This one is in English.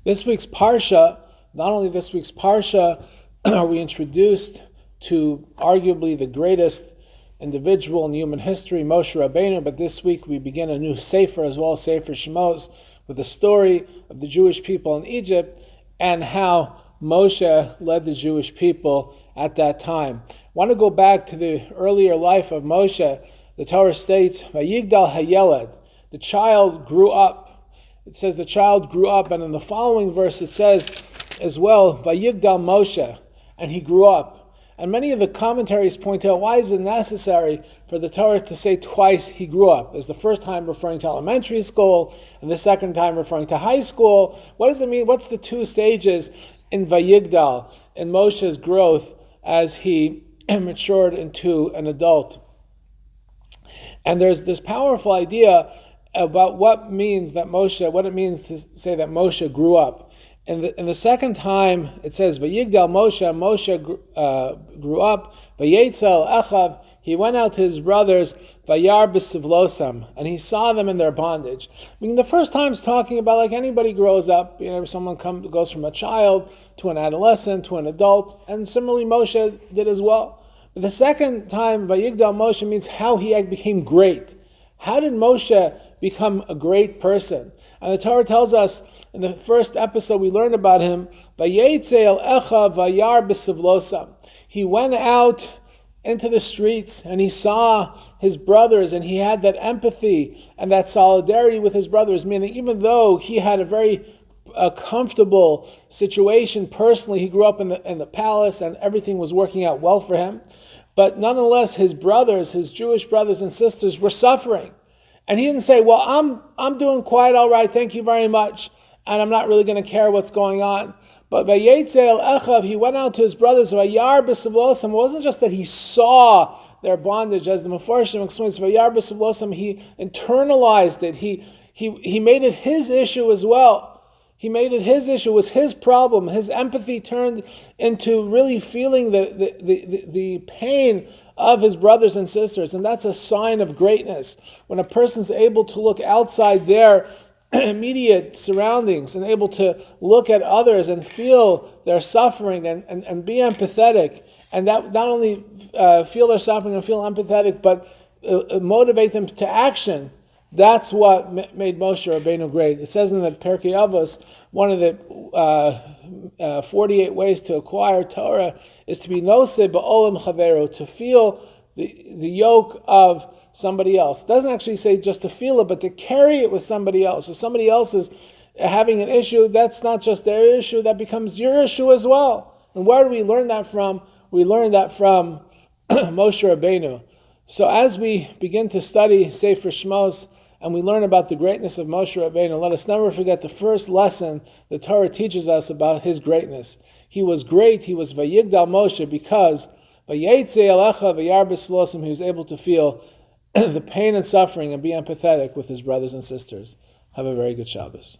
This week's Parsha, not only this week's Parsha, are we introduced to arguably the greatest individual in human history, Moshe Rabbeinu, but this week we begin a new Sefer as well, Sefer Shemos, with the story of the Jewish people in Egypt and how Moshe led the Jewish people at that time. I want to go back to the earlier life of Moshe. The Torah states, Vayigdal Hayeled, the child grew up. It says the child grew up, and in the following verse it says as well, Vayigdal Moshe, and he grew up. And many of the commentaries point out, why is it necessary for the Torah to say twice he grew up? Is the first time referring to elementary school, and the second time referring to high school? What does it mean? What's the two stages in Vayigdal, in Moshe's growth as he matured into an adult? And there's this powerful idea about what it means to say that Moshe grew up. In the second time, it says, Vayigdal Moshe grew up, Vayetzel Echav, he went out to his brothers, Vayar b'sivlosam, and he saw them in their bondage. I mean, the first time is talking about like anybody grows up, someone goes from a child to an adolescent to an adult, and similarly Moshe did as well. But the second time, Vayigdal Moshe means how he became great. How did Moshe become a great person? And the Torah tells us in the first episode we learned about him, Vayetzel Echav Vayar b'sivlosam. He went out into the streets and he saw his brothers, and he had that empathy and that solidarity with his brothers, meaning even though he had a very comfortable situation personally, he grew up in the palace and everything was working out well for him, but nonetheless his brothers, his Jewish brothers and sisters, were suffering. And he didn't say, well, I'm doing quite all right, thank you very much, and I'm not really going to care what's going on. But Vayetzel Echav, he went out to his brothers, Vayar b'sivlosam. It wasn't just that he saw their bondage, as the Mefarshim explains, Vayar b'sivlosam, he internalized it, he made it his issue as well. He made it his issue, was his problem. His empathy turned into really feeling the pain of his brothers and sisters. And that's a sign of greatness. When a person's able to look outside their immediate surroundings and able to look at others and feel their suffering and be empathetic. And that not only feel their suffering and feel empathetic, but motivate them to action. That's what made Moshe Rabbeinu great. It says in the Pirkei Avos, one of the 48 ways to acquire Torah is to be noseh ba'olam chavero, to feel the yoke of somebody else. It doesn't actually say just to feel it, but to carry it with somebody else. If somebody else is having an issue, that's not just their issue, that becomes your issue as well. And where do we learn that from? We learn that from Moshe Rabbeinu. So as we begin to study Sefer Shemos, and we learn about the greatness of Moshe Rabbeinu, let us never forget the first lesson the Torah teaches us about his greatness. He was great, he was Vayigdal Moshe, because Vayetzel Echav Vayar b'sivlosam, he was able to feel the pain and suffering and be empathetic with his brothers and sisters. Have a very good Shabbos.